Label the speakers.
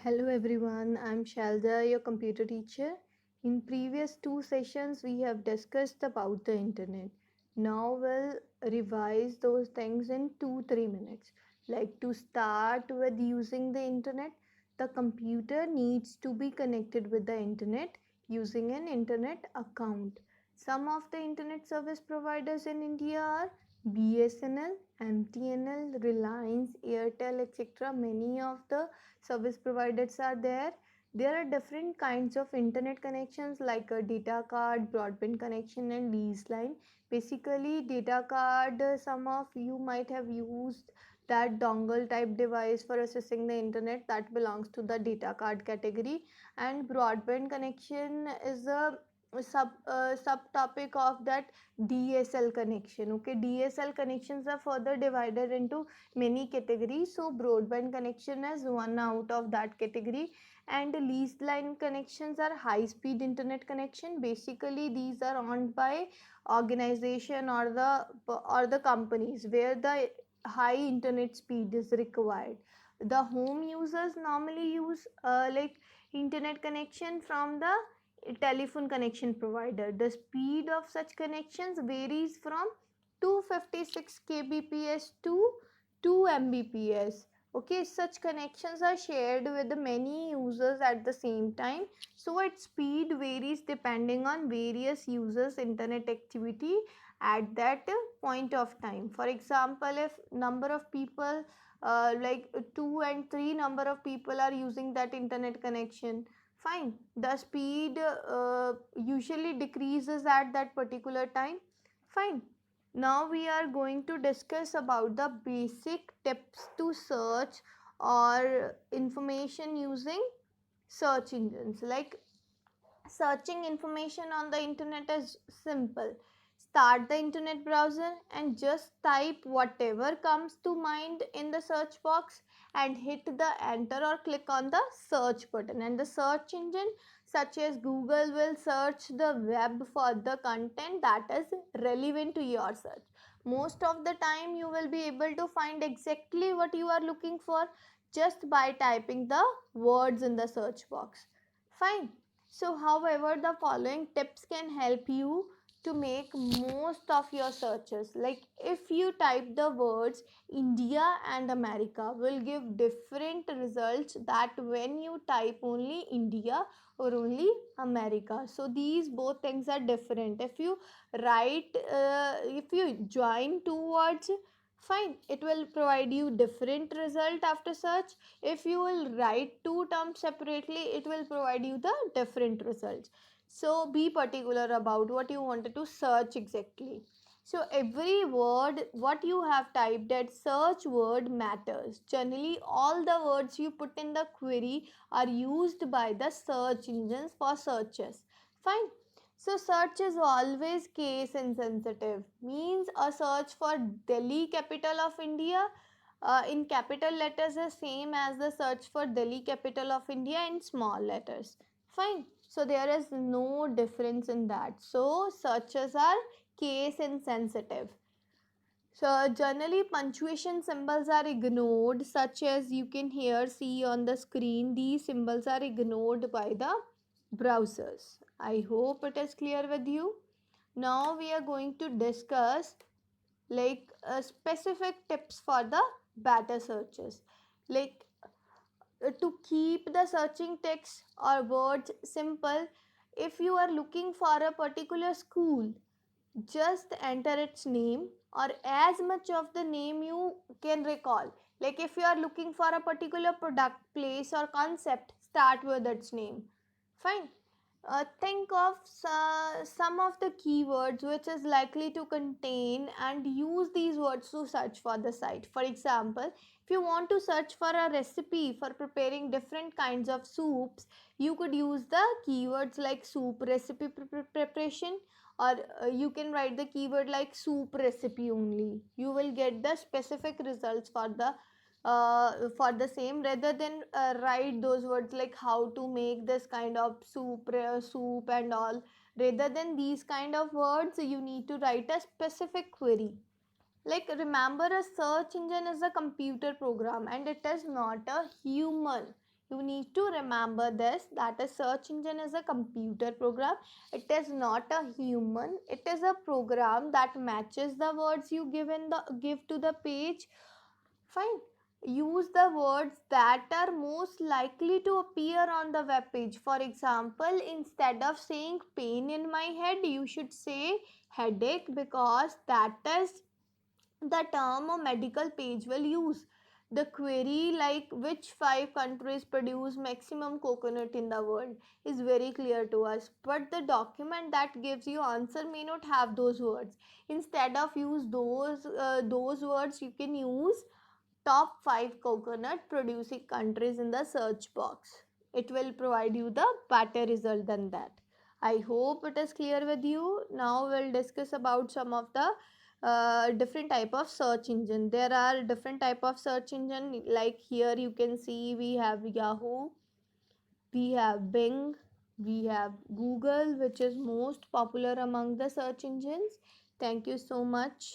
Speaker 1: Hello everyone, I'm Shalda, your computer teacher. In previous two sessions, we have discussed about the internet. Now we'll revise those things in 2-3 minutes. Like to start with using the internet, the computer needs to be connected with the internet using an internet account. Some of the internet service providers in India are BSNL, MTNL, Reliance, Airtel, etc. Many of the service providers are there are different kinds of internet connections like a data card, broadband connection, and lease line. Basically, data card, some of you might have used that dongle type device for accessing the internet, that belongs to the data card category. And broadband connection is a subtopic of that DSL connection. Okay, DSL connections are further divided into many categories, so broadband connection is one out of that category. And leased line connections are high speed internet connection. Basically, these are owned by organization or the companies where the high internet speed is required. The home users normally use like internet connection from the telephone connection provider. The speed of such connections varies from 256 kbps to 2 mbps. Okay, such connections are shared with many users at the same time, so its speed varies depending on various users internet activity at that point of time. For example, if number of people like 2 and 3 number of people are using that internet connection, fine, the speed usually decreases at that particular time. Fine. Now we are going to discuss about the basic tips to search or information using search engines. Like searching information on the internet is simple. Start the internet browser and just type whatever comes to mind in the search box and hit the enter or click on the search button, and the search engine such as Google will search the web for the content that is relevant to your search. Most of the time you will be able to find exactly what you are looking for just by typing the words in the search box. Fine. So, however, the following tips can help you to make most of your searches. Like if you type the words India and America will give different results that when you type only India or only America. So these both things are different. If you if you join two words, fine, it will provide you different result after search. If you will write two terms separately, it will provide you the different results. So be particular about what you wanted to search exactly. So every word what you have typed, that search word matters. Generally all the words you put in the query are used by the search engines for searches. Fine. So search is always case insensitive. Means a search for Delhi, capital of India, in capital letters is same as the search for Delhi, capital of India, in small letters. Fine. So there is no difference in that. So searches are case insensitive. So generally punctuation symbols are ignored, such as you can here see on the screen. These symbols are ignored by the browsers. I hope it is clear with you. Now we are going to discuss like specific tips for the better searches. Like to keep the searching text or words simple, if you are looking for a particular school, just enter its name or as much of the name you can recall. Like if you are looking for a particular product, place, or concept, start with its name. Fine. Think of some of the keywords which is likely to contain and use these words to search for the site. For example, if you want to search for a recipe for preparing different kinds of soups, you could use the keywords like soup recipe preparation, or you can write the keyword like soup recipe only. You will get the specific results for the same, rather than write those words like how to make this kind of soup and all. Rather than these kind of words, you need to write a specific query. Like remember, a search engine is a computer program and it is not a human. You need to remember this, that a search engine is a computer program. It is not a human. It is a program that matches the words you give to the page. Fine. Use the words that are most likely to appear on the web page. For example, instead of saying pain in my head, you should say headache, because that is the term a medical page will use. The query like which 5 countries produce maximum coconut in the world is very clear to us, but the document that gives you answer may not have those words. Instead of use those words, you can use top 5 coconut producing countries in the search box. It will provide you the better result than that. I hope it is clear with you. Now we'll discuss about some of the different type of search engine. There are different type of search engine, like here you can see we have Yahoo, we have Bing, we have Google, which is most popular among the search engines. Thank you so much.